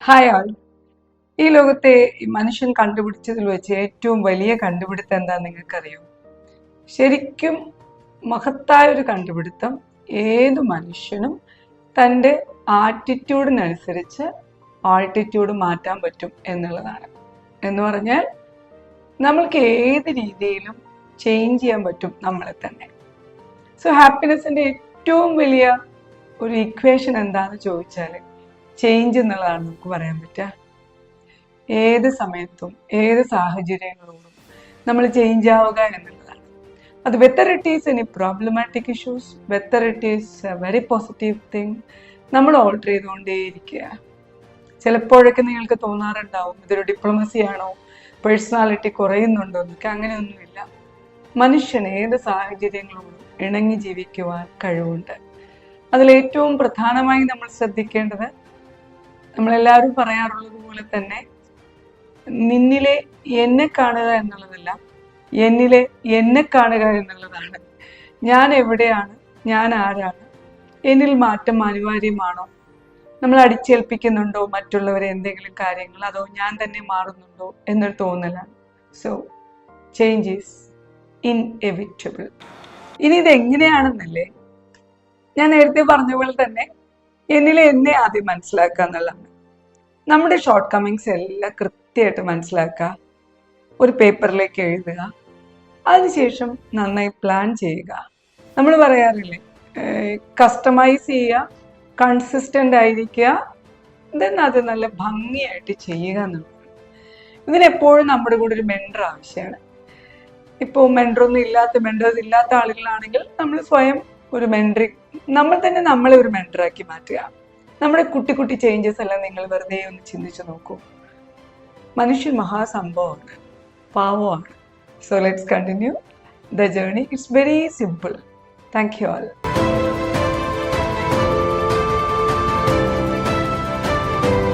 Hi ആൾ. ഈ ലോകത്തെ ഈ മനുഷ്യൻ കണ്ടുപിടിച്ചതിൽ വെച്ച് ഏറ്റവും വലിയ കണ്ടുപിടുത്തം എന്താണെന്ന് നിങ്ങൾക്കറിയോ? ശരിക്കും മഹത്തായ ഒരു കണ്ടുപിടുത്തം. ഏത് മനുഷ്യനും തൻ്റെ ആറ്റിറ്റ്യൂഡിനനുസരിച്ച് ആൾട്ടിറ്റ്യൂഡ് മാറ്റാൻ പറ്റും എന്നുള്ളതാണ്. എന്ന് പറഞ്ഞാൽ നമ്മൾക്ക് ഏത് രീതിയിലും ചേഞ്ച് ചെയ്യാൻ പറ്റും നമ്മളെ തന്നെ. സോ ഹാപ്പിനെസ്സിൻ്റെ ഏറ്റവും വലിയ ഒരു ഇക്വേഷൻ എന്താണെന്ന് ചോദിച്ചാൽ ചേഞ്ച് എന്നുള്ളതാണ് നമുക്ക് പറയാൻ പറ്റുക. ഏത് സമയത്തും ഏത് സാഹചര്യങ്ങളോടും നമ്മൾ ചേഞ്ച് ആവുക എന്നുള്ളതാണ്. അത് whether it is any problematic issues, whether it is a very positive thing, നമ്മൾ ഓൾട്ടർ ചെയ്തുകൊണ്ടേയിരിക്കുക. ചിലപ്പോഴൊക്കെ നിങ്ങൾക്ക് തോന്നാറുണ്ടാവും ഇതൊരു ഡിപ്ലോമസി ആണോ, പേഴ്സണാലിറ്റി കുറയുന്നുണ്ടോ എന്നൊക്കെ. അങ്ങനെയൊന്നുമില്ല. മനുഷ്യന് ഏത് സാഹചര്യങ്ങളോടും ഇണങ്ങി ജീവിക്കുവാൻ കഴിവുണ്ട്. അതിലേറ്റവും പ്രധാനമായി നമ്മൾ ശ്രദ്ധിക്കേണ്ടത്, നമ്മളെല്ലാവരും പറയാറുള്ളത് പോലെ തന്നെ, നിന്നിലെ എന്നെ കാണുക എന്നുള്ളതല്ല, എന്നിലെ എന്നെ കാണുക എന്നുള്ളതാണ്. ഞാൻ എവിടെയാണ്, ഞാൻ ആരാണ്, എന്നിൽ മാറ്റം അനിവാര്യമാണോ, നമ്മൾ അടിച്ചേൽപ്പിക്കുന്നുണ്ടോ മറ്റുള്ളവരെ എന്തെങ്കിലും കാര്യങ്ങൾ, അതോ ഞാൻ തന്നെ മാറുന്നുണ്ടോ എന്നൊരു തോന്നലാണ്. So change is inevitable. ഇനി ഇതെങ്ങനെയാണെന്നല്ലേ, ഞാൻ നേരത്തെ പറഞ്ഞ പോലെ തന്നെ എന്നിലെ എന്നെ ആദ്യം മനസ്സിലാക്കുക എന്നുള്ളതാണ്. നമ്മുടെ ഷോർട്ട് കമ്മിങ്സ് എല്ലാം കൃത്യമായിട്ട് മനസ്സിലാക്കുക, ഒരു പേപ്പറിലേക്ക് എഴുതുക, അതിനുശേഷം നന്നായി പ്ലാൻ ചെയ്യുക. നമ്മൾ പറയാറില്ലേ, കസ്റ്റമൈസ് ചെയ്യുക, കൺസിസ്റ്റൻ്റ് ആയിരിക്കുക, ദെൻ അത് നല്ല ഭംഗിയായിട്ട് ചെയ്യുക എന്നുള്ളത്. ഇതിനെപ്പോഴും നമ്മുടെ കൂടെ ഒരു മെൻറ്റർ ആവശ്യമാണ്. ഇപ്പോൾ മെൻറ്റേഴ്സ് ഇല്ലാത്ത ആളുകളാണെങ്കിൽ നമ്മൾ സ്വയം ഒരു നമ്മൾ തന്നെ നമ്മളെ ഒരു മെൻറ്ററാക്കി മാറ്റുക. നമ്മുടെ കുട്ടി കുട്ടി ചേഞ്ചസ് എല്ലാം നിങ്ങൾ വെറുതെ ഒന്ന് ചിന്തിച്ചു നോക്കൂ. മനുഷ്യൻ മഹാസംഭവമാണ്, പാവമാണ്. So let's continue the journey. It's very simple. Thank you all.